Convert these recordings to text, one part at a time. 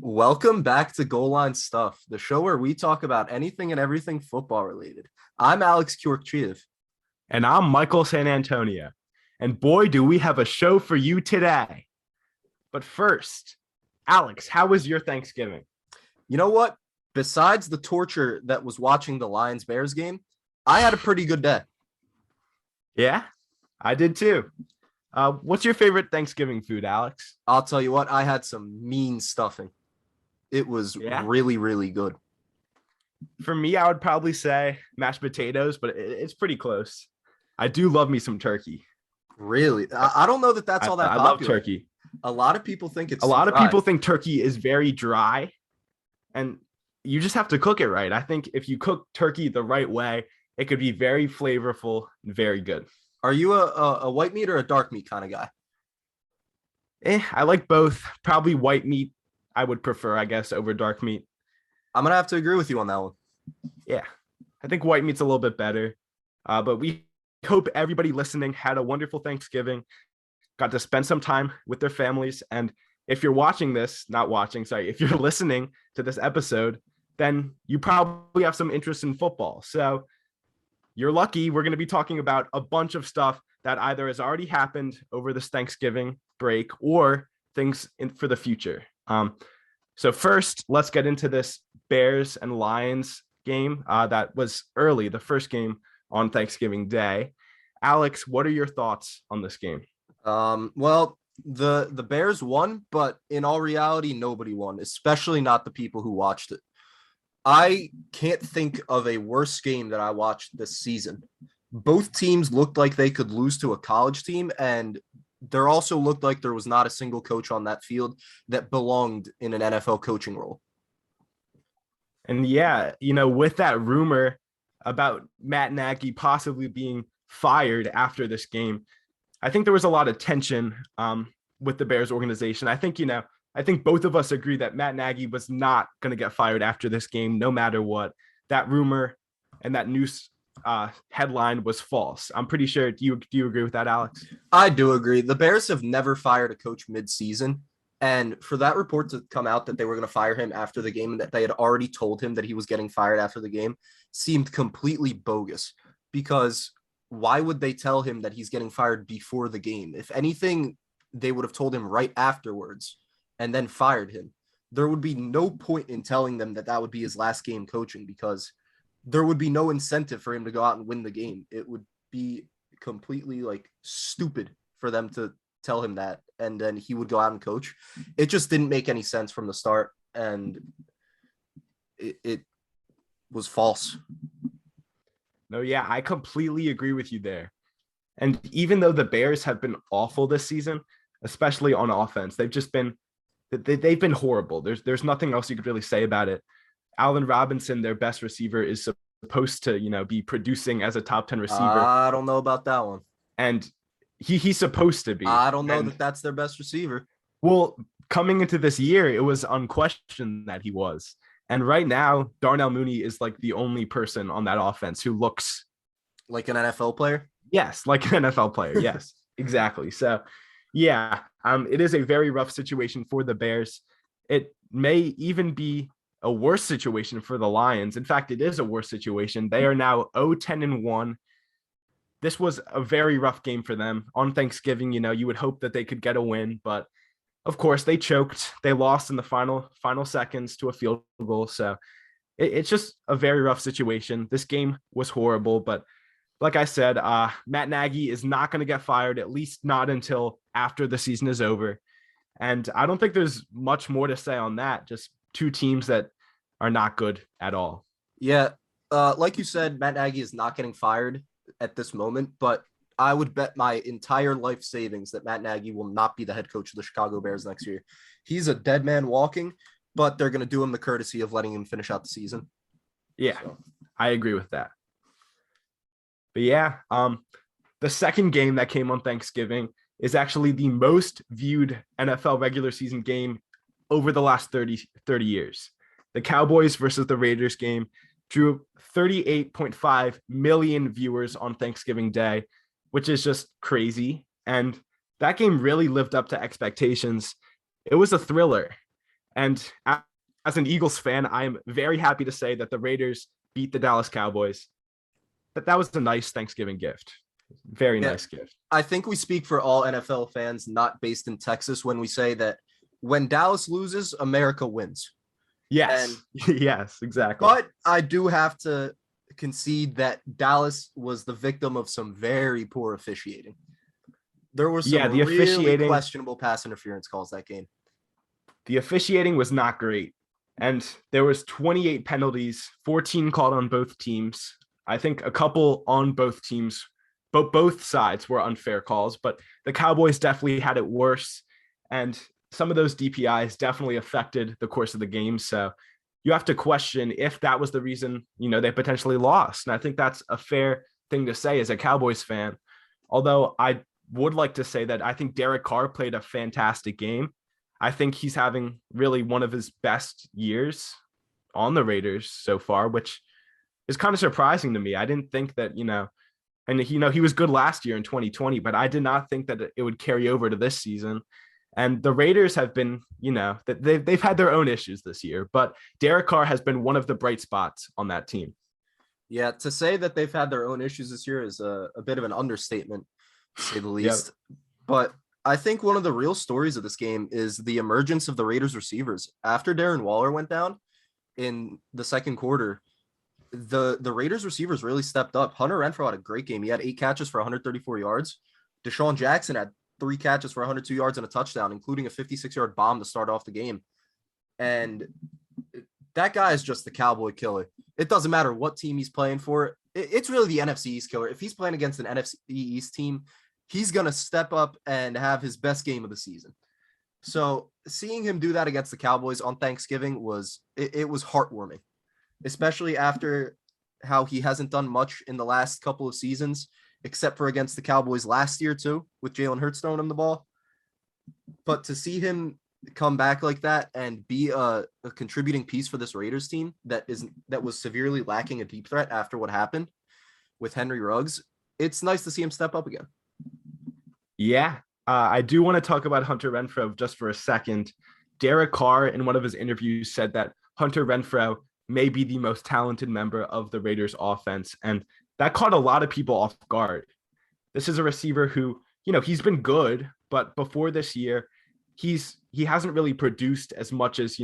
Welcome back to Goal Line Stuff, the show where we talk about anything and everything football related. I'm Alex Kyorkchiev. And I'm Michael San Antonio. And boy, do we have a show for you today. But first, Alex, how was your Thanksgiving? You know what? Besides the torture that was watching the Lions Bears game, I had a pretty good day. Yeah, I did too. What's your favorite Thanksgiving food, Alex? I'll tell you what, I had some mean stuffing. It was Yeah. really, really good. For me, I would probably say mashed potatoes, but it's pretty close. I do love me some turkey. Really? I don't know that that's all that I popular. love turkey. A lot of people think it's A lot of dry. people think turkey is very dry, and you just have to cook it right. I think if you cook turkey the right way, it could be very flavorful and very good. Are you a white meat or a dark meat kind of guy? I like both. Probably white meat I would prefer, I guess, over dark meat. I'm going to have to agree with you on that one. Yeah, I think white meat's a little bit better. But we hope everybody listening had a wonderful Thanksgiving, got to spend some time with their families. And if you're watching this, if you're listening to this episode, then you probably have some interest in football. So you're lucky. We're going to be talking about a bunch of stuff that either has already happened over this Thanksgiving break or things for the future. So first, let's get into this Bears and Lions game that was early, the first game on Thanksgiving Day. Alex, what are your thoughts on this game? Well, the Bears won, but in all reality, nobody won, especially not the people who watched it. I can't think of a worse game that I watched this season. Both teams looked like they could lose to a college team, and there also looked like there was not a single coach on that field that belonged in an NFL coaching role. And yeah, with that rumor about Matt Nagy possibly being fired after this game, I think there was a lot of tension with the Bears organization. I think both of us agree that Matt Nagy was not going to get fired after this game, no matter what. That rumor and that news headline was false. I'm pretty sure. Do you agree with that, Alex? I do agree. The Bears have never fired a coach mid-season. And for that report to come out that they were going to fire him after the game and that they had already told him that he was getting fired after the game seemed completely bogus, because why would they tell him that he's getting fired before the game? If anything, they would have told him right afterwards and then fired him. There would be no point in telling them that that would be his last game coaching, because there would be no incentive for him to go out and win the game. It would be completely stupid for them to tell him that, and then he would go out and coach. It just didn't make any sense from the start, and it was false. No, yeah, I completely agree with you there. And even though the Bears have been awful this season, especially on offense, they've been horrible. There's nothing else you could really say about it. Allen Robinson, their best receiver, is supposed to, be producing as a top 10 receiver. I don't know about that one. And he's supposed to be. I don't know that that's their best receiver. Well, coming into this year, it was unquestioned that he was. And right now, Darnell Mooney is like the only person on that offense who looks like an NFL player. Yes, like an NFL player. Yes, exactly. So, yeah, it is a very rough situation for the Bears. It may even be a worse situation for the Lions. In fact, it is a worse situation. They are now 0-10-1. This was a very rough game for them on Thanksgiving. You would hope that they could get a win, but of course they choked. They lost in the final seconds to a field goal. So it's just a very rough situation. This game was horrible, but like I said, Matt Nagy is not going to get fired, at least not until after the season is over. And I don't think there's much more to say on that. Just two teams that are not good at all. Yeah. Like you said, Matt Nagy is not getting fired at this moment, but I would bet my entire life savings that Matt Nagy will not be the head coach of the Chicago Bears next year. He's a dead man walking, but they're going to do him the courtesy of letting him finish out the season. Yeah, so. I agree with that. But yeah, the second game that came on Thanksgiving is actually the most viewed NFL regular season game over the last 30 years. The Cowboys versus the Raiders game drew 38.5 million viewers on Thanksgiving Day, which is just crazy. And that game really lived up to expectations. It was a thriller. And as an Eagles fan, I am very happy to say that the Raiders beat the Dallas Cowboys. That was a nice Thanksgiving gift. Very Yeah, nice gift. I think we speak for all NFL fans not based in Texas when we say that when Dallas loses, America wins. And Yes. Yes, exactly. but I do have to concede that Dallas was the victim of some very poor officiating. There were some Yeah, really questionable pass interference calls that game. the officiating was not great. And there was 28 penalties, 14 called on both teams. I think a couple on both teams, but both sides were unfair calls, but the Cowboys definitely had it worse. And some of those DPIs definitely affected the course of the game. So you have to question if that was the reason, they potentially lost. And I think that's a fair thing to say as a Cowboys fan. Although I would like to say that I think Derek Carr played a fantastic game. I think he's having really one of his best years on the Raiders so far, which is kind of surprising to me. I didn't think that, and he was good last year in 2020, but I did not think that it would carry over to this season. And the Raiders have been, that they've had their own issues this year, but Derek Carr has been one of the bright spots on that team. Yeah, to say that they've had their own issues this year is a bit of an understatement, to say the least. Yep. But I think one of the real stories of this game is the emergence of the Raiders receivers. After Darren Waller went down in the second quarter, the Raiders receivers really stepped up. Hunter Renfrow had a great game. He had 8 catches for 134 yards. Deshaun Jackson had 3 catches for 102 yards and a touchdown, including a 56-yard bomb to start off the game. And that guy is just the Cowboy killer. It doesn't matter what team he's playing for. It's really the NFC East killer. If he's playing against an NFC East team, he's going to step up and have his best game of the season. So seeing him do that against the Cowboys on Thanksgiving was heartwarming, especially after how he hasn't done much in the last couple of seasons, except for against the Cowboys last year too, with Jalen Hurts throwing him the ball. But to see him come back like that and be a contributing piece for this Raiders team that was severely lacking a deep threat after what happened with Henry Ruggs, it's nice to see him step up again. Yeah, I do want to talk about Hunter Renfrow just for a second. Derek Carr, in one of his interviews, said that Hunter Renfrow may be the most talented member of the Raiders offense. And that caught a lot of people off guard. This is a receiver who, he's been good, but before this year, he hasn't really produced as much as,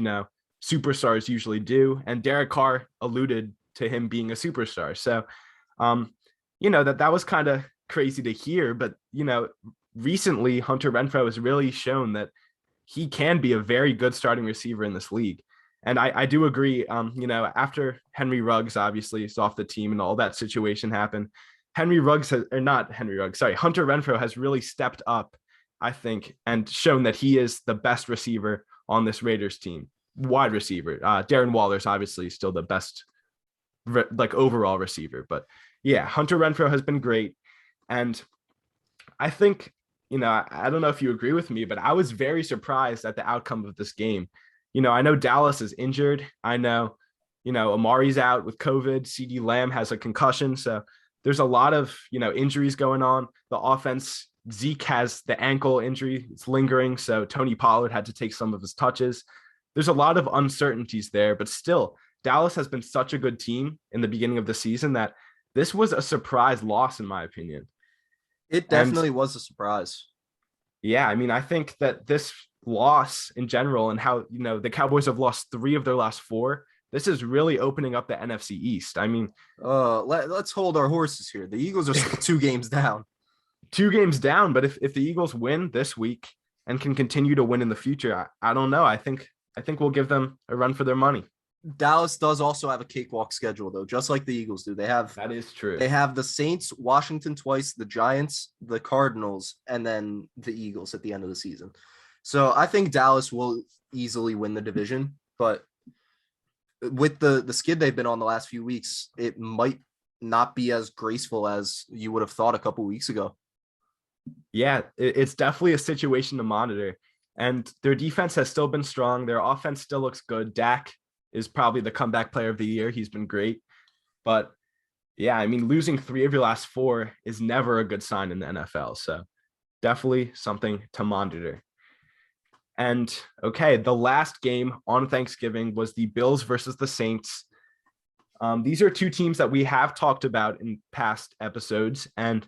superstars usually do. And Derek Carr alluded to him being a superstar. So, that was kind of crazy to hear, but, recently Hunter Renfrow has really shown that he can be a very good starting receiver in this league. And I do agree, after Henry Ruggs obviously is off the team and all that situation happened, Hunter Renfrow has really stepped up, I think, and shown that he is the best receiver on this Raiders team. Wide receiver. Darren Waller's obviously still the best overall receiver. But yeah, Hunter Renfrow has been great. And I think, I don't know if you agree with me, but I was very surprised at the outcome of this game. I know Dallas is injured. I know, Amari's out with COVID. CeeDee Lamb has a concussion. So there's a lot of, injuries going on. The offense, Zeke has the ankle injury. It's lingering. So Tony Pollard had to take some of his touches. There's a lot of uncertainties there, but still, Dallas has been such a good team in the beginning of the season that this was a surprise loss, in my opinion. It definitely was a surprise. Yeah, I mean, I think that this loss in general and how, the Cowboys have lost 3 of their last 4, this is really opening up the NFC East. I mean, let's hold our horses here. The Eagles are still 2 games down. 2 games down, but if the Eagles win this week and can continue to win in the future, I don't know. I think we'll give them a run for their money. Dallas does also have a cakewalk schedule, though, just like the Eagles do. That is true. They have the Saints, Washington twice, the Giants, the Cardinals, and then the Eagles at the end of the season. So I think Dallas will easily win the division, but with the skid they've been on the last few weeks, it might not be as graceful as you would have thought a couple weeks ago. Yeah, it's definitely a situation to monitor. And their defense has still been strong. Their offense still looks good. Dak is probably the comeback player of the year. He's been great. But yeah, I mean, losing 3 of your last 4 is never a good sign in the NFL. So definitely something to monitor. And okay, the last game on Thanksgiving was the Bills versus the Saints. These are two teams that we have talked about in past episodes, and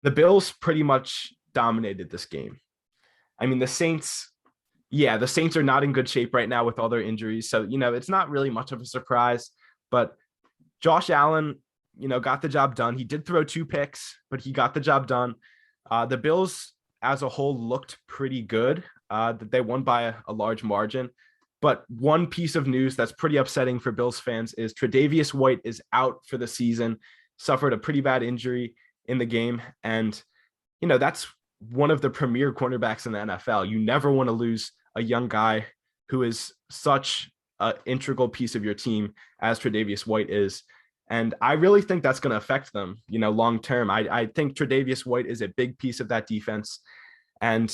the Bills pretty much dominated this game. I mean, the Saints are not in good shape right now with all their injuries. So, it's not really much of a surprise, but Josh Allen, got the job done. He did throw 2 picks, but he got the job done. The Bills as a whole looked pretty good. That they won by a large margin. But one piece of news that's pretty upsetting for Bills fans is Tre'Davious White is out for the season, suffered a pretty bad injury in the game. And, that's one of the premier cornerbacks in the NFL. You never want to lose a young guy who is such an integral piece of your team as Tre'Davious White is. And I really think that's going to affect them, long term. I think Tre'Davious White is a big piece of that defense. And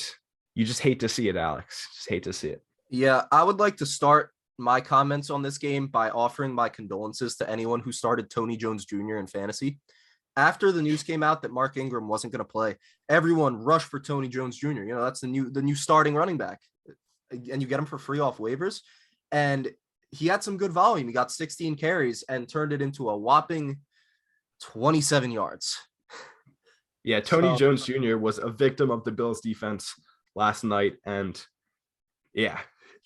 you just hate to see it, Alex. Just hate to see it. Yeah, I would like to start my comments on this game by offering my condolences to anyone who started Tony Jones Jr. in fantasy. After the news came out that Mark Ingram wasn't going to play, everyone rushed for Tony Jones Jr. That's the new starting running back, and you get him for free off waivers. And he had some good volume. He got 16 carries and turned it into a whopping 27 yards. Yeah, Tony Jones Jr. was a victim of the Bills defense last night, and yeah,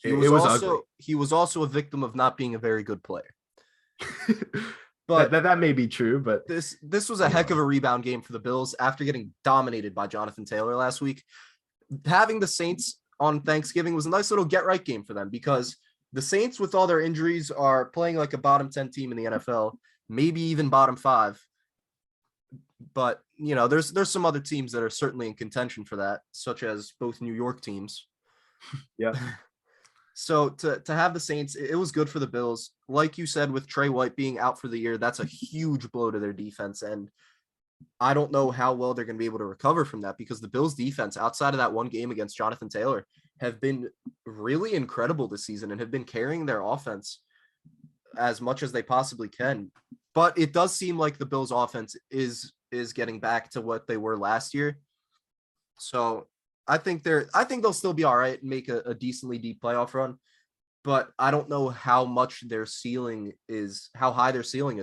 it was ugly. He was also a victim of not being a very good player. But that may be true, but this was a heck of a rebound game for the Bills after getting dominated by Jonathan Taylor last week. Having the Saints on Thanksgiving was a nice little get right game for them, because the Saints, with all their injuries, are playing like a bottom 10 team in the NFL, maybe even bottom 5. But, there's some other teams that are certainly in contention for that, such as both New York teams. Yeah. So to have the Saints, it was good for the Bills. Like you said, with Trey White being out for the year, that's a huge blow to their defense. And I don't know how well they're going to be able to recover from that, because the Bills defense, outside of that one game against Jonathan Taylor, have been really incredible this season and have been carrying their offense as much as they possibly can. But it does seem like the Bills offense is getting back to what they were last year. So I think they'll still be all right and make a decently deep playoff run. But I don't know how high their ceiling is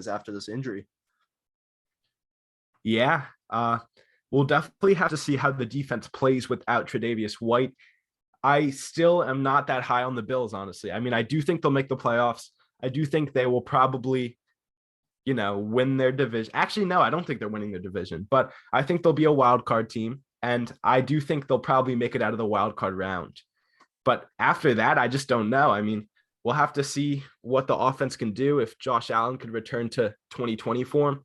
after this injury. Yeah. We'll definitely have to see how the defense plays without Tre'Davious White. I still am not that high on the Bills, honestly. I mean, I do think they'll make the playoffs. I do think they will probably, win their division. Actually, no, I don't think they're winning their division, but I think they'll be a wild card team. And I do think they'll probably make it out of the wild card round. But after that, I just don't know. I mean, we'll have to see what the offense can do if Josh Allen could return to 2020 form.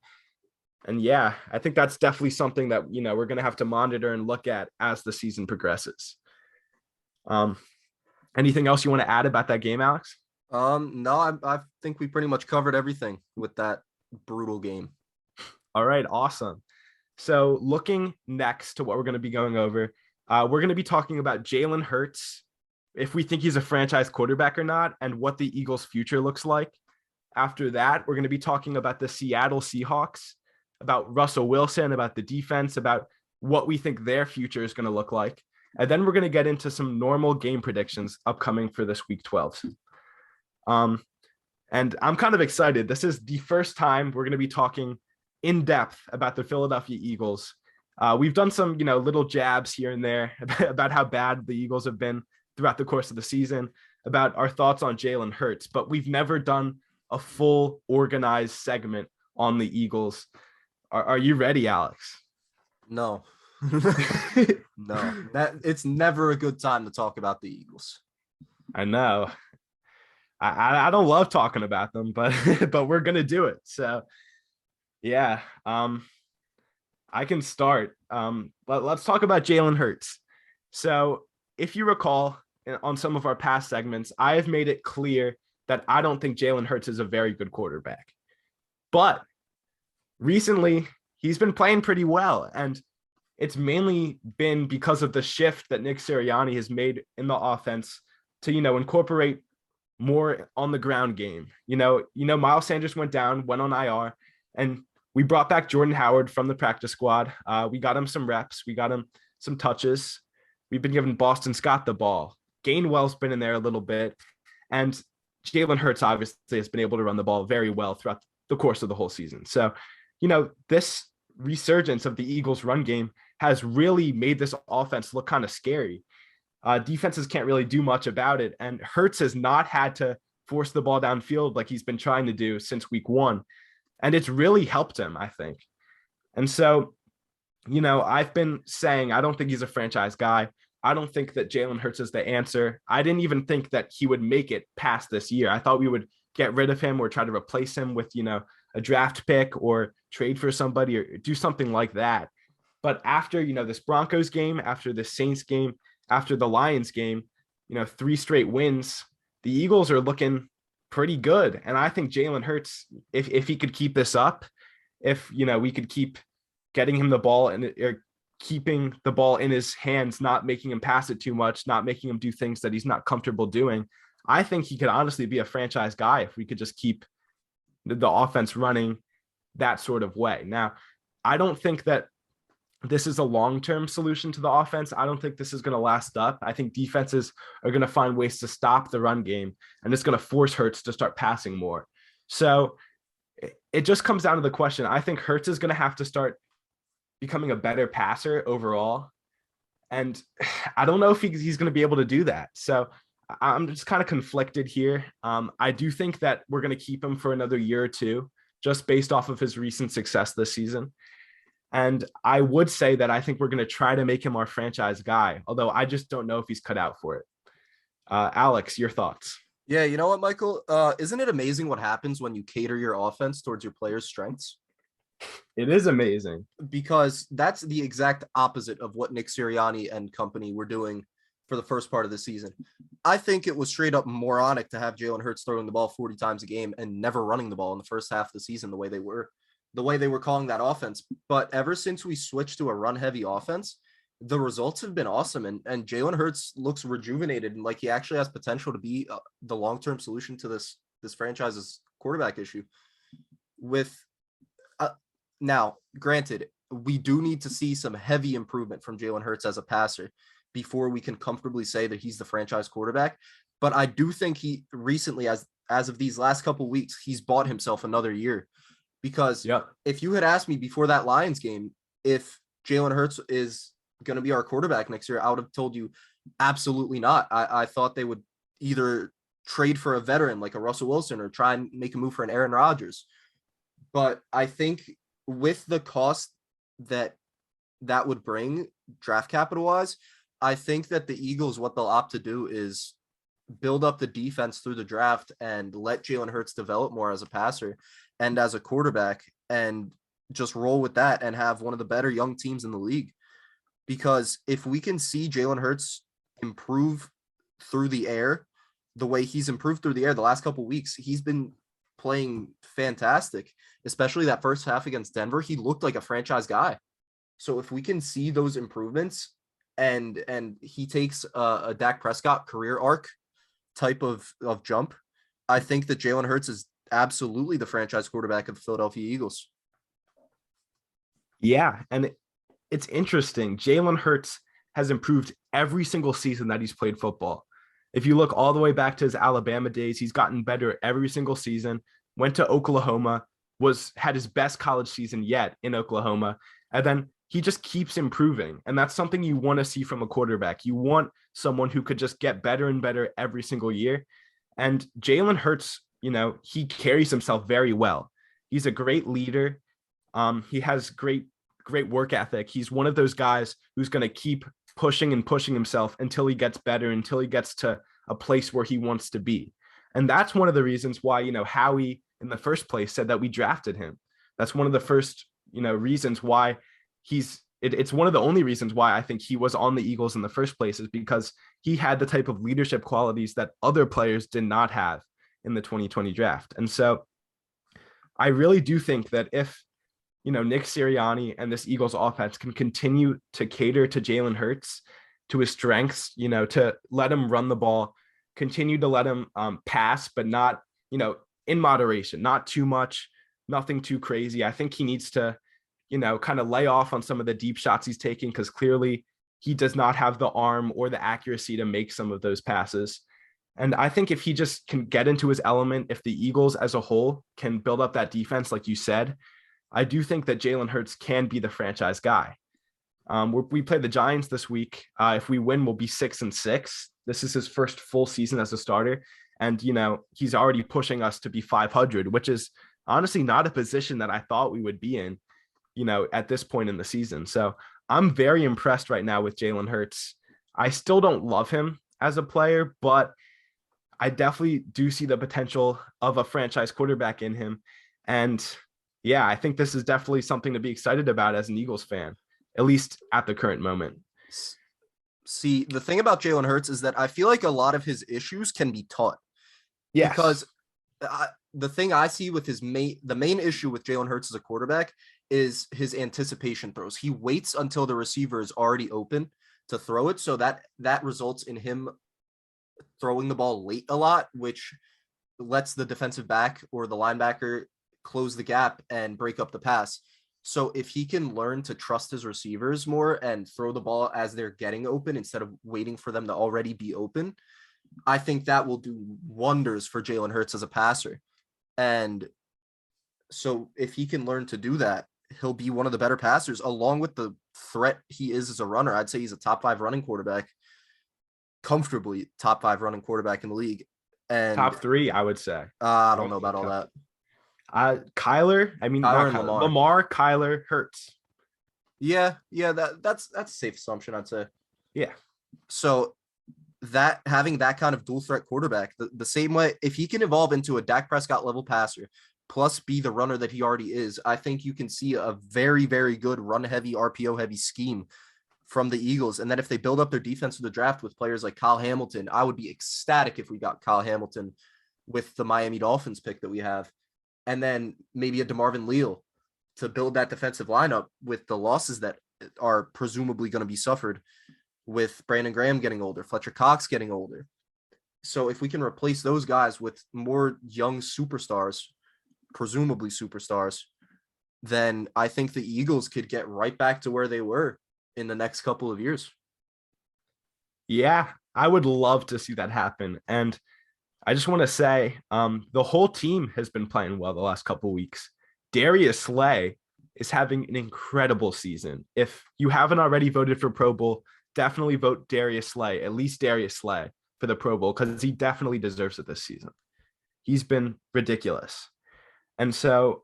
And yeah, I think that's definitely something that, we're going to have to monitor and look at as the season progresses. Anything else you want to add about that game, Alex? No, I think we pretty much covered everything with that brutal game. All right, awesome. So looking next to what we're going to be going over, we're going to be talking about Jalen Hurts, if we think he's a franchise quarterback or not, and what the Eagles' future looks like. After that, we're going to be talking about the Seattle Seahawks, about Russell Wilson, about the defense, about what we think their future is going to look like. And then we're going to get into some normal game predictions upcoming for this week 12. And I'm kind of excited. This is the first time we're going to be talking in depth about the Philadelphia Eagles. We've done some, little jabs here and there about how bad the Eagles have been throughout the course of the season, about our thoughts on Jalen Hurts, but we've never done a full organized segment on the Eagles. Are you ready, Alex? No. No, it's never a good time to talk about the Eagles. I know. I don't love talking about them, but we're gonna do it. So yeah, I can start. Let's talk about Jalen Hurts. So if you recall, on some of our past segments, I have made it clear that I don't think Jalen Hurts is a very good quarterback. But recently, he's been playing pretty well, and it's mainly been because of the shift that Nick Sirianni has made in the offense to, incorporate more on the ground game. Miles Sanders went on IR, and we brought back Jordan Howard from the practice squad. We got him some reps. We got him some touches. We've been giving Boston Scott the ball. Gainwell's been in there a little bit. And Jalen Hurts obviously has been able to run the ball very well throughout the course of the whole season. So, this resurgence of the Eagles' run game has really made this offense look kind of scary. Defenses can't really do much about it. And Hurts has not had to force the ball downfield like he's been trying to do since week 1. And it's really helped him, I think. And so, I've been saying I don't think he's a franchise guy. I don't think that Jalen Hurts is the answer. I didn't even think that he would make it past this year. I thought we would get rid of him or try to replace him with, a draft pick or trade for somebody or do something like that. But after, this Broncos game, after the Saints game, after the Lions game, 3 straight wins, the Eagles are looking pretty good. And I think Jalen Hurts, if he could keep this up, if, we could keep getting him the ball and keeping the ball in his hands, not making him pass it too much, not making him do things that he's not comfortable doing, I think he could honestly be a franchise guy if we could just keep the offense running that sort of way. Now, I don't think that this is a long-term solution to the offense. I don't think this is going to last up. I think defenses are going to find ways to stop the run game, and it's going to force Hurts to start passing more. So it just comes down to the question. I think Hurts is going to have to start becoming a better passer overall. And I don't know if he's going to be able to do that. So I'm just kind of conflicted here. I do think that we're going to keep him for another year or two, just based off of his recent success this season. And I would say that I think we're going to try to make him our franchise guy, although I just don't know if he's cut out for it. Alex, your thoughts? Yeah, you know what, Michael? Isn't it amazing what happens when you cater your offense towards your players' strengths? It is amazing. Because that's the exact opposite of what Nick Sirianni and company were doing for the first part of the season. I think it was straight up moronic to have Jalen Hurts throwing the ball 40 times a game and never running the ball in the first half of the season the way they were calling that offense. But ever since we switched to a run-heavy offense, the results have been awesome. And Jalen Hurts looks rejuvenated and like he actually has potential to be the long-term solution to this franchise's quarterback issue. Now, granted, we do need to see some heavy improvement from Jalen Hurts as a passer before we can comfortably say that he's the franchise quarterback. But I do think he recently, as of these last couple weeks, he's bought himself another year. Because if you had asked me before that Lions game if Jalen Hurts is going to be our quarterback next year, I would have told you absolutely not. I thought they would either trade for a veteran like a Russell Wilson or try and make a move for an Aaron Rodgers. But I think with the cost that would bring draft capital wise, I think that the Eagles, what they'll opt to do is build up the defense through the draft and let Jalen Hurts develop more as a passer and as a quarterback and just roll with that and have one of the better young teams in the league. Because if we can see Jalen Hurts improve through the air, the way he's improved through the air the last couple of weeks, he's been playing fantastic, especially that first half against Denver. He looked like a franchise guy. So if we can see those improvements and he takes a Dak Prescott career arc type of jump, I think that Jalen Hurts is absolutely the franchise quarterback of the Philadelphia Eagles. Yeah, and it's interesting. Jalen Hurts has improved every single season that he's played football. If you look all the way back to his Alabama days, he's gotten better every single season. Went to Oklahoma, had his best college season yet in Oklahoma, and then he just keeps improving. And that's something you want to see from a quarterback. You want someone who could just get better and better every single year. And Jalen Hurts, he carries himself very well. He's a great leader. He has great work ethic. He's one of those guys who's going to keep pushing and pushing himself until he gets better, until he gets to a place where he wants to be. And that's one of the reasons why, Howie in the first place said that we drafted him. That's one of the first, reasons why it's one of the only reasons why I think he was on the Eagles in the first place, is because he had the type of leadership qualities that other players did not have in the 2020 draft. And so I really do think that if, Nick Sirianni and this Eagles offense can continue to cater to Jalen Hurts, to his strengths, to let him run the ball, continue to let him pass, but not, in moderation, not too much, nothing too crazy. I think he needs to, kind of lay off on some of the deep shots he's taking, because clearly he does not have the arm or the accuracy to make some of those passes. And I think if he just can get into his element, if the Eagles as a whole can build up that defense, like you said, I do think that Jalen Hurts can be the franchise guy. We play the Giants this week. If we win, we'll be 6-6. This is his first full season as a starter. And, he's already pushing us to be 500, which is honestly not a position that I thought we would be in, at this point in the season. So I'm very impressed right now with Jalen Hurts. I still don't love him as a player, but I definitely do see the potential of a franchise quarterback in him. And yeah, I think this is definitely something to be excited about as an Eagles fan, at least at the current moment. See, the thing about Jalen Hurts is that I feel like a lot of his issues can be taught. Yes. Because the thing I see with the main issue with Jalen Hurts as a quarterback is his anticipation throws. He waits until the receiver is already open to throw it. So that results in him throwing the ball late a lot, which lets the defensive back or the linebacker close the gap and break up the pass. So if he can learn to trust his receivers more and throw the ball as they're getting open instead of waiting for them to already be open, I think that will do wonders for Jalen Hurts as a passer. And so if he can learn to do that, he'll be one of the better passers along with the threat he is as a runner. I'd say he's a top 5 running quarterback, comfortably top 5 running quarterback in the league. And top 3, I would say. I don't know about all that. Kyler, Kyler and Lamar, Kyler, Hurts. Yeah, that's a safe assumption, I'd say. Yeah. So that having that kind of dual threat quarterback, the same way, if he can evolve into a Dak Prescott level passer, plus be the runner that he already is, I think you can see a very, very good run heavy, RPO heavy scheme from the Eagles. And then if they build up their defense with the draft with players like Kyle Hamilton, I would be ecstatic if we got Kyle Hamilton with the Miami Dolphins pick that we have. And then maybe a DeMarvin Leal to build that defensive lineup with the losses that are presumably going to be suffered with Brandon Graham getting older, Fletcher Cox getting older. So if we can replace those guys with more young superstars, presumably superstars, then I think the Eagles could get right back to where they were in the next couple of years. Yeah, I would love to see that happen. And I just want to say the whole team has been playing well the last couple of weeks. Darius Slay is having an incredible season. If you haven't already voted for Pro Bowl, definitely vote Darius Slay, at least Darius Slay for the Pro Bowl, because he definitely deserves it this season. He's been ridiculous. And so,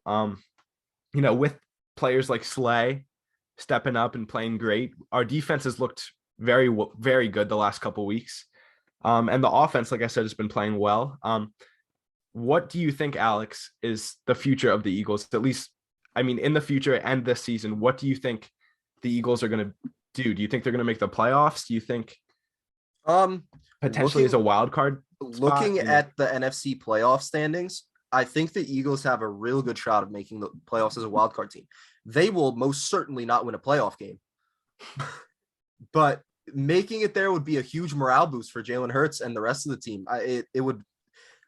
with players like Slay stepping up and playing great, our defense has looked very, very good the last couple of weeks. And the offense, like I said, has been playing well. What do you think, Alex, is the future of the Eagles? At least, in the future and this season, what do you think the Eagles are going to do? Do you think they're going to make the playoffs? Do you think potentially as a wild card spot? Looking at the NFC playoff standings, I think the Eagles have a real good shot of making the playoffs as a wild card team. They will most certainly not win a playoff game, but making it there would be a huge morale boost for Jalen Hurts and the rest of the team. It would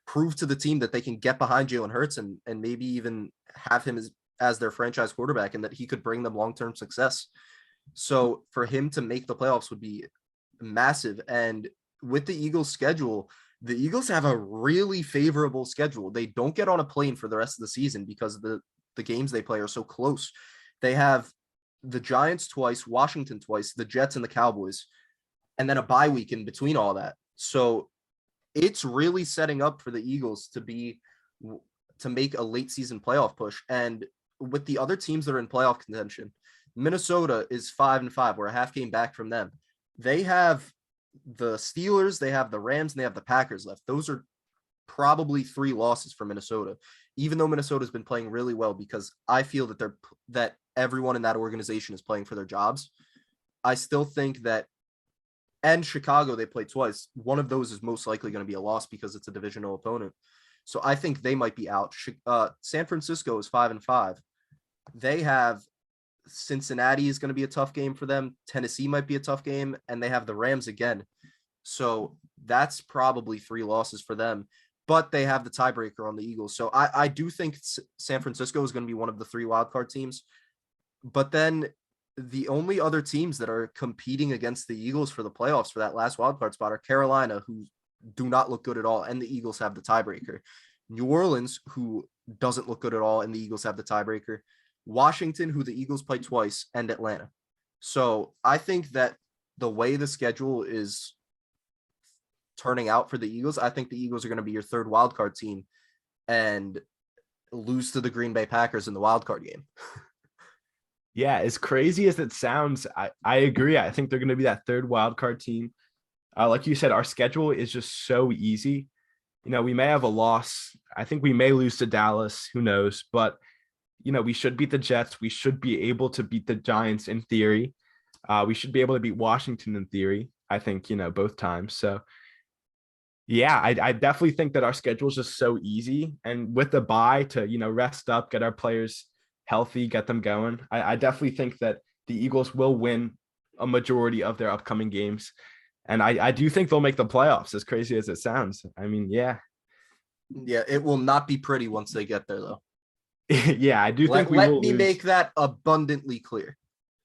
prove to the team that they can get behind Jalen Hurts and maybe even have him as their franchise quarterback and that he could bring them long-term success. So for him to make the playoffs would be massive. And with the Eagles schedule, the Eagles have a really favorable schedule. They don't get on a plane for the rest of the season because the games they play are so close. They have the Giants twice, Washington twice, the Jets and the Cowboys, and then a bye week in between all that. So it's really setting up for the Eagles to make a late season playoff push. And with the other teams that are in playoff contention, Minnesota is 5-5. We're a half game back from them. They have the Steelers, they have the Rams, and they have the Packers left. Those are probably 3 losses for Minnesota, even though Minnesota's been playing really well, because I feel that everyone in that organization is playing for their jobs. I still think that, and Chicago, they played twice. One of those is most likely going to be a loss because it's a divisional opponent. So I think they might be out. San Francisco is 5-5. They have Cincinnati is going to be a tough game for them. Tennessee might be a tough game, and they have the Rams again. So that's probably 3 losses for them, but they have the tiebreaker on the Eagles. So I do think San Francisco is going to be one of the 3 wildcard teams. But then the only other teams that are competing against the Eagles for the playoffs for that last wildcard spot are Carolina, who do not look good at all, and the Eagles have the tiebreaker. New Orleans, who doesn't look good at all, and the Eagles have the tiebreaker. Washington, who the Eagles play twice, and Atlanta. So I think that the way the schedule is turning out for the Eagles, I think the Eagles are going to be your third wildcard team and lose to the Green Bay Packers in the wildcard game. Yeah, as crazy as it sounds, I agree. I think they're going to be that third wildcard team. Like you said, our schedule is just so easy. We may have a loss. I think we may lose to Dallas. Who knows? But, we should beat the Jets. We should be able to beat the Giants in theory. We should be able to beat Washington in theory, I think, both times. So, yeah, I definitely think that our schedule is just so easy. And with the bye to, rest up, get our players healthy, get them going, I definitely think that the Eagles will win a majority of their upcoming games. And I do think they'll make the playoffs, as crazy as it sounds. I mean, yeah. Yeah, it will not be pretty once they get there, though. Yeah, I do think we will lose. Let me make that abundantly clear.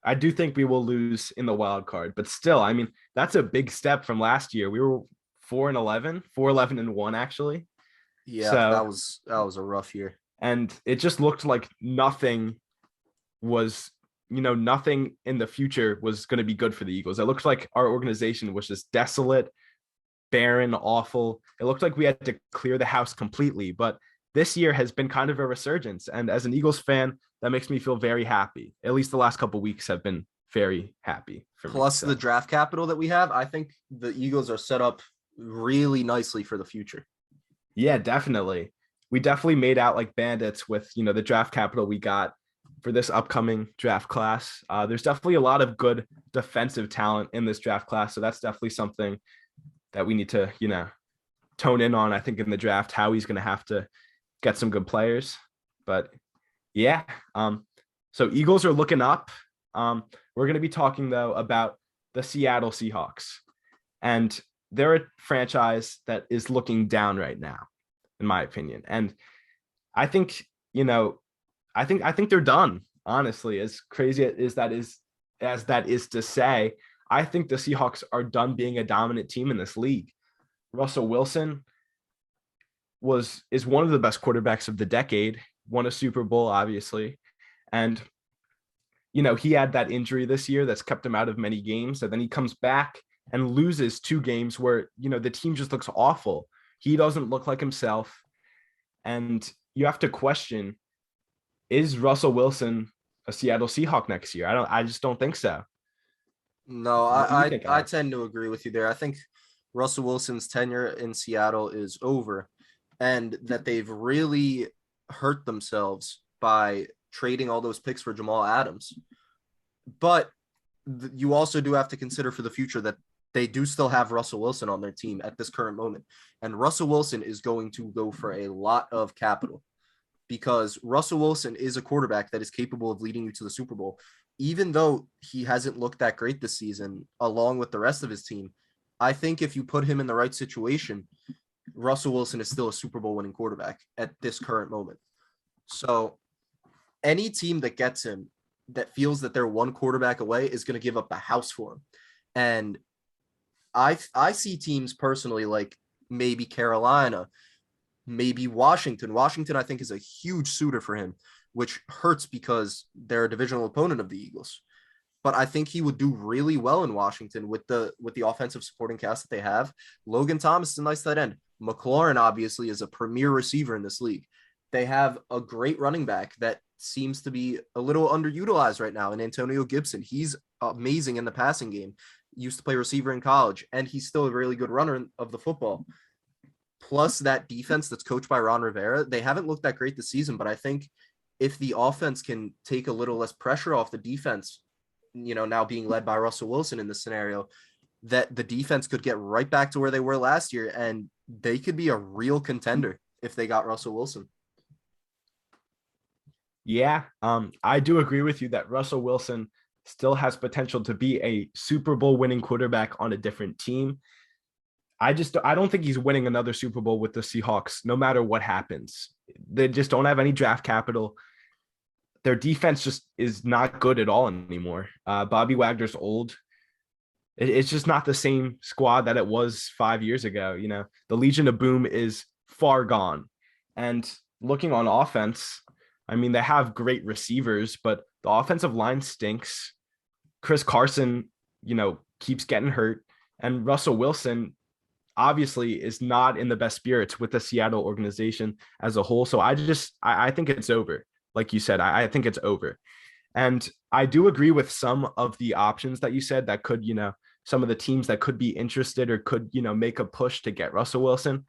I do think we will lose in the wild card, but still, I mean, that's a big step from last year. We were 4-11, 4-11-1, actually. Yeah, so, that was a rough year. And it just looked like nothing was, nothing in the future was going to be good for the Eagles. It looked like our organization was just desolate, barren, awful. It looked like we had to clear the house completely. But this year has been kind of a resurgence. And as an Eagles fan, that makes me feel very happy. At least the last couple of weeks have been very happy for me. Plus the draft capital that we have, I think the Eagles are set up really nicely for the future. Yeah, definitely. We definitely made out like bandits with, the draft capital we got for this upcoming draft class. There's definitely a lot of good defensive talent in this draft class. So that's definitely something that we need to, tone in on, I think, in the draft. Howie's going to have to get some good players. But yeah, so Eagles are looking up. We're going to be talking, though, about the Seattle Seahawks. And they're a franchise that is looking down right now, in my opinion. And I think, I think they're done, honestly, as crazy as that is to say. I think the Seahawks are done being a dominant team in this league. Russell Wilson is one of the best quarterbacks of the decade, won a Super Bowl, obviously. And, he had that injury this year that's kept him out of many games. And then he comes back and loses 2 games where, the team just looks awful. He doesn't look like himself. And you have to question, is Russell Wilson a Seattle Seahawk next year? I just don't think so. No, I tend to agree with you there. I think Russell Wilson's tenure in Seattle is over, and that they've really hurt themselves by trading all those picks for Jamal Adams. But you also do have to consider for the future that they do still have Russell Wilson on their team at this current moment. And Russell Wilson is going to go for a lot of capital because Russell Wilson is a quarterback that is capable of leading you to the Super Bowl. Even though he hasn't looked that great this season, along with the rest of his team, I think if you put him in the right situation, Russell Wilson is still a Super Bowl winning quarterback at this current moment. So any team that gets him that feels that they're one quarterback away is going to give up the house for him. And I see teams personally like maybe Carolina, maybe Washington. Washington, I think, is a huge suitor for him, which hurts because they're a divisional opponent of the Eagles. But I think he would do really well in Washington with the offensive supporting cast that they have. Logan Thomas is a nice tight end. McLaurin, obviously, is a premier receiver in this league. They have a great running back that seems to be a little underutilized right now in Antonio Gibson. He's amazing in the passing game. Used to play receiver in college, and he's still a really good runner of the football. Plus that defense that's coached by Ron Rivera, they haven't looked that great this season, but I think if the offense can take a little less pressure off the defense, now being led by Russell Wilson in this scenario, that the defense could get right back to where they were last year, and they could be a real contender if they got Russell Wilson. Yeah, I do agree with you that Russell Wilson still has potential to be a Super Bowl winning quarterback on a different team. I don't think he's winning another Super Bowl with the Seahawks, no matter what happens. They just don't have any draft capital. their defense just is not good at all anymore. Bobby Wagner's old. It's just not the same squad that it was 5 years ago. The Legion of Boom is far gone. And looking on offense, I mean, they have great receivers, but the offensive line stinks. Chris Carson, keeps getting hurt. And Russell Wilson obviously is not in the best spirits with the Seattle organization as a whole. So I think it's over. Like you said, I think it's over. And I do agree with some of the options that you said that could, some of the teams that could be interested or could, make a push to get Russell Wilson.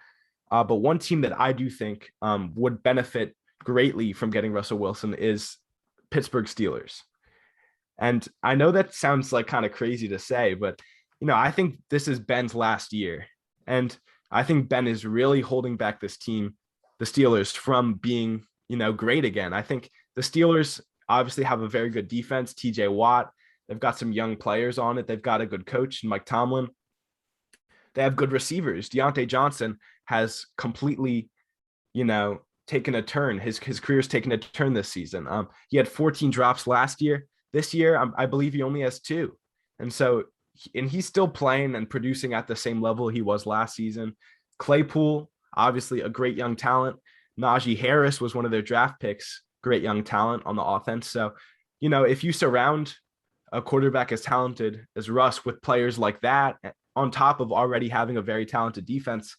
But one team that I do think would benefit greatly from getting Russell Wilson is Pittsburgh Steelers. And I know that sounds like kind of crazy to say, but, I think this is Ben's last year. And I think Ben is really holding back this team, the Steelers, from being, great again. I think the Steelers obviously have a very good defense, TJ Watt. They've got some young players on it. They've got a good coach, Mike Tomlin. They have good receivers. Deontay Johnson has completely, taken a turn. His career's taken a turn this season. He had 14 drops last year. This year, I believe he only has 2. And he's still playing and producing at the same level he was last season. Claypool, obviously a great young talent. Najee Harris was one of their draft picks, great young talent on the offense. So, if you surround a quarterback as talented as Russ with players like that, on top of already having a very talented defense,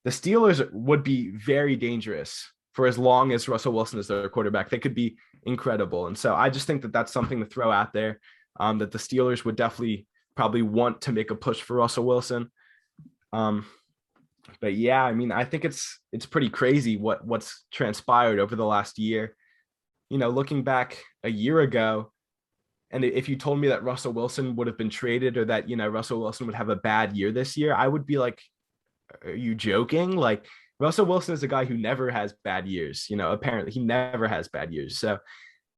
the Steelers would be very dangerous for as long as Russell Wilson is their quarterback. They could be incredible. And so I just think that that's something to throw out there, that the Steelers would definitely probably want to make a push for Russell Wilson. But yeah, I mean, I think it's pretty crazy what's transpired over the last year. Looking back a year ago, and if you told me that Russell Wilson would have been traded or that, Russell Wilson would have a bad year this year, I would be like, are you joking? Like, Russell Wilson is a guy who never has bad years. Apparently he never has bad years. So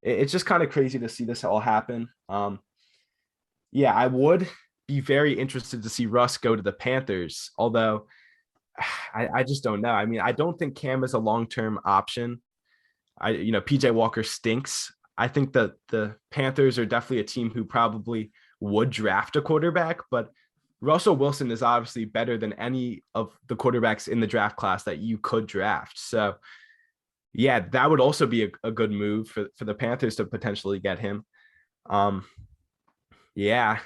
it's just kind of crazy to see this all happen. Yeah, I would be very interested to see Russ go to the Panthers, although I just don't know. I mean, I don't think Cam is a long-term option. PJ Walker stinks. I think that the Panthers are definitely a team who probably would draft a quarterback, but Russell Wilson is obviously better than any of the quarterbacks in the draft class that you could draft. So yeah, that would also be a good move for the Panthers to potentially get him. Yeah.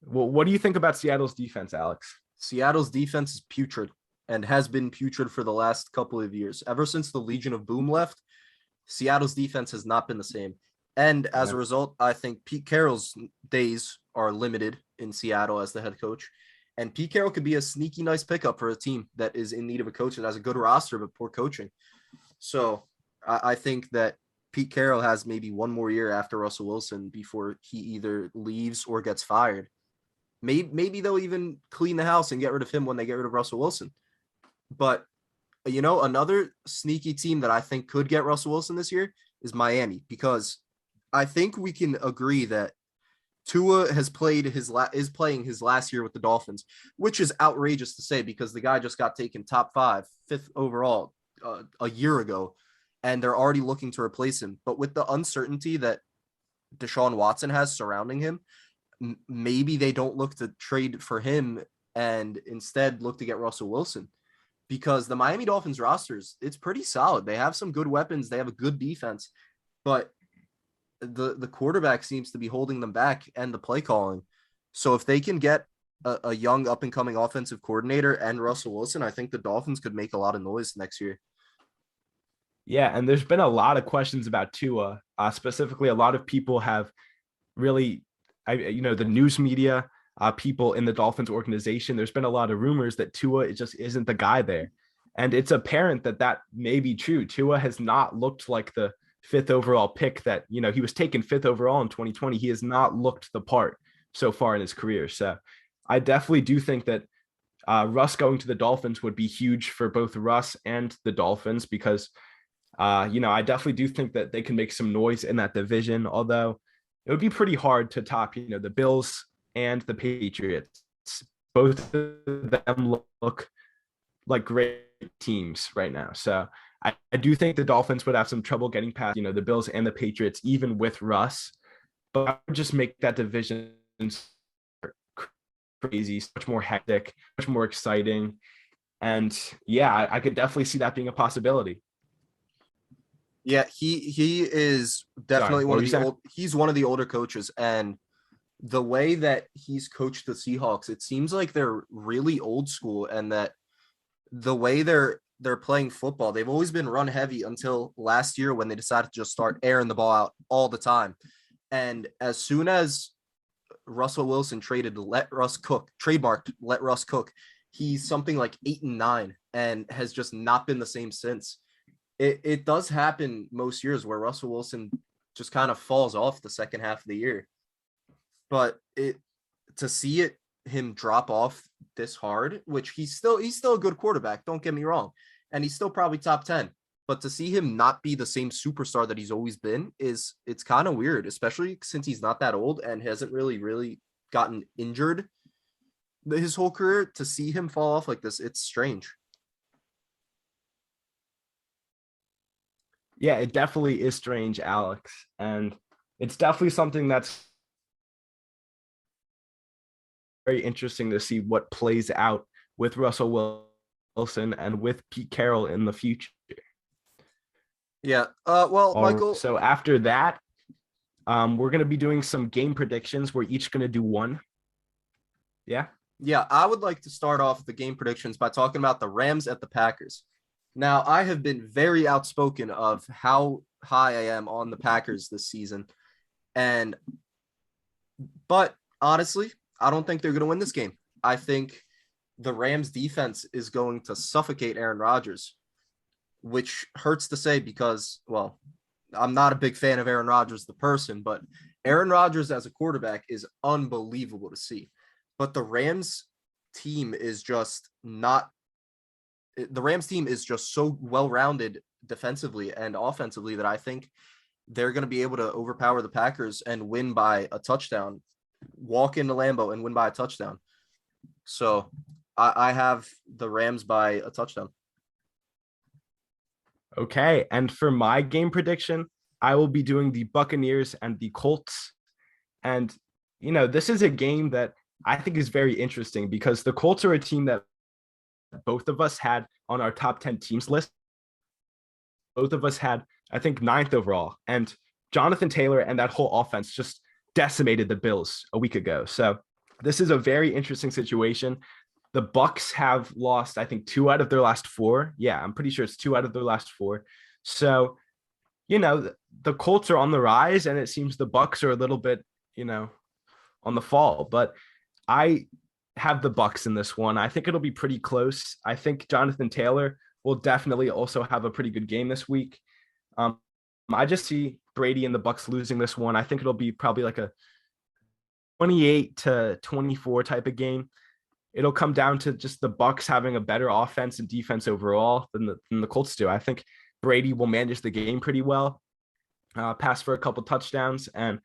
Well, what do you think about Seattle's defense, Alex? Seattle's defense is putrid and has been putrid for the last couple of years. Ever since the Legion of Boom left, Seattle's defense has not been the same. And as a result, I think Pete Carroll's days are limited in Seattle as the head coach. And Pete Carroll could be a sneaky nice pickup for a team that is in need of a coach that has a good roster but poor coaching. So I think that Pete Carroll has maybe one more year after Russell Wilson before he either leaves or gets fired. Maybe they'll even clean the house and get rid of him when they get rid of Russell Wilson. But, another sneaky team that I think could get Russell Wilson this year is Miami, because I think we can agree that Tua has is playing his last year with the Dolphins, which is outrageous to say because the guy just got taken top 5, 5th overall a year ago, and they're already looking to replace him. But with the uncertainty that Deshaun Watson has surrounding him, maybe they don't look to trade for him and instead look to get Russell Wilson, because the Miami Dolphins rosters, it's pretty solid. They have some good weapons. They have a good defense, but the quarterback seems to be holding them back and the play calling. So if they can get a young up and coming offensive coordinator and Russell Wilson, I think the Dolphins could make a lot of noise next year. Yeah, and there's been a lot of questions about Tua. Specifically, a lot of people have really, the news media, people in the Dolphins organization, there's been a lot of rumors that Tua just isn't the guy there. And it's apparent that may be true. Tua has not looked like the 5th overall pick that, he was taken 5th overall in 2020. He has not looked the part so far in his career. So I definitely do think that Russ going to the Dolphins would be huge for both Russ and the Dolphins because, I definitely do think that they can make some noise in that division, although it would be pretty hard to top, the Bills and the Patriots. Both of them look like great teams right now. So I do think the Dolphins would have some trouble getting past, the Bills and the Patriots, even with Russ. But I would just make that division crazy, much more hectic, much more exciting. And yeah, I could definitely see that being a possibility. Yeah, he is Sorry, definitely what were you saying? he's one of the older coaches, and the way that he's coached the Seahawks, it seems like they're really old school, and that the way they're playing football, they've always been run heavy until last year when they decided to just start airing the ball out all the time. And as soon as Russell Wilson trademarked let Russ cook, he's something like 8-9 and has just not been the same since. It does happen most years where Russell Wilson just kind of falls off the second half of the year. But to see him drop off this hard, which he's still a good quarterback, don't get me wrong, and he's still probably top 10. But to see him not be the same superstar that he's always been it's kind of weird, especially since he's not that old and hasn't really gotten injured his whole career. To see him fall off like this, it's strange. Yeah, it definitely is strange, Alex. And it's definitely something that's very interesting to see what plays out with Russell Wilson and with Pete Carroll in the future. Yeah. Well, Michael. So after that, we're going to be doing some game predictions. We're each going to do one. Yeah. Yeah, I would like to start off the game predictions by talking about the Rams at the Packers. Now, I have been very outspoken of how high I am on the Packers this season. But honestly, I don't think they're going to win this game. I think the Rams defense is going to suffocate Aaron Rodgers, which hurts to say because, well, I'm not a big fan of Aaron Rodgers, the person, but Aaron Rodgers as a quarterback is unbelievable to see. But the Rams team is just so well-rounded defensively and offensively that I think they're going to be able to overpower the Packers and win by a touchdown, walk into Lambeau and win by a touchdown. So I have the Rams by a touchdown. Okay. And for my game prediction, I will be doing the Buccaneers and the Colts. And, this is a game that I think is very interesting because the Colts are a team that both of us had on our top 10 teams list. Both of us had, I think, 9th overall. And Jonathan Taylor and that whole offense just decimated the Bills a week ago. So this is a very interesting situation. The Bucs have lost, I think, 2 out of their last 4. Yeah, I'm pretty sure it's 2 out of their last 4. So, the Colts are on the rise, and it seems the Bucs are a little bit, on the fall. But I have the Bucs in this one. I think it'll be pretty close. I think Jonathan Taylor will definitely also have a pretty good game this week. I just see Brady and the Bucs losing this one. I think it'll be probably like a 28-24 type of game. It'll come down to just the Bucs having a better offense and defense overall than the Colts do. I think Brady will manage the game pretty well, pass for a couple touchdowns, and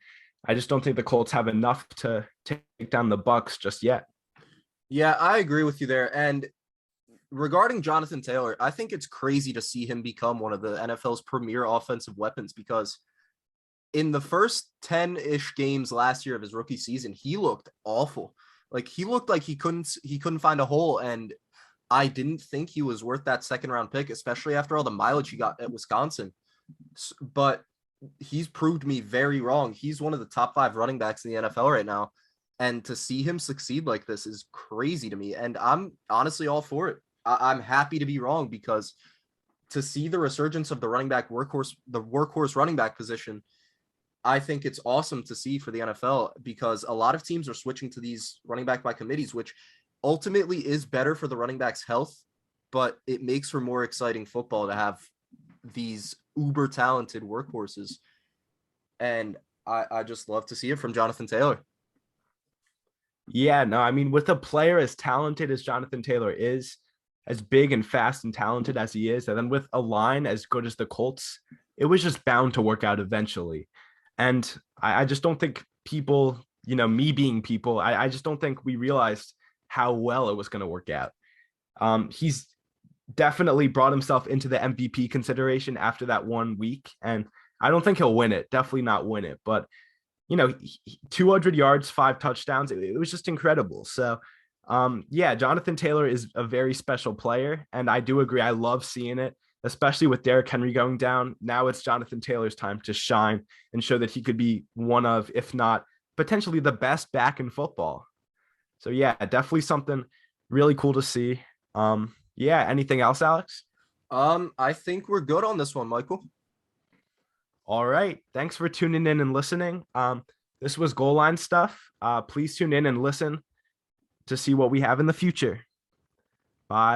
I just don't think the Colts have enough to take down the Bucs just yet. Yeah, I agree with you there. And regarding Jonathan Taylor, I think it's crazy to see him become one of the NFL's premier offensive weapons because in the first 10-ish games last year of his rookie season, he looked awful. Like he looked like he couldn't find a hole, and I didn't think he was worth that second round pick, especially after all the mileage he got at Wisconsin. But he's proved me very wrong. He's one of the top 5 running backs in the NFL right now. And to see him succeed like this is crazy to me. And I'm honestly all for it. I'm happy to be wrong because to see the resurgence of the workhorse running back position, I think it's awesome to see for the NFL because a lot of teams are switching to these running back by committees, which ultimately is better for the running back's health, but it makes for more exciting football to have these uber talented workhorses. And I just love to see it from Jonathan Taylor. Yeah, no, I mean, with a player as talented as Jonathan Taylor is, as big and fast and talented as he is, and then with a line as good as the Colts, it was just bound to work out eventually. And I just don't think people, me being people, I just don't think we realized how well it was going to work out. He's definitely brought himself into the MVP consideration after that 1 week. And I don't think he'll win it. Definitely not win it. But, 200 yards, 5 touchdowns. It was just incredible. So, yeah, Jonathan Taylor is a very special player. And I do agree. I love seeing it, especially with Derrick Henry going down. Now it's Jonathan Taylor's time to shine and show that he could be one of, if not potentially the best back in football. So, yeah, definitely something really cool to see. Yeah, anything else, Alex? I think we're good on this one, Michael. All right. Thanks for tuning in and listening. This was Goal Line Stuff. Please tune in and listen to see what we have in the future. Bye.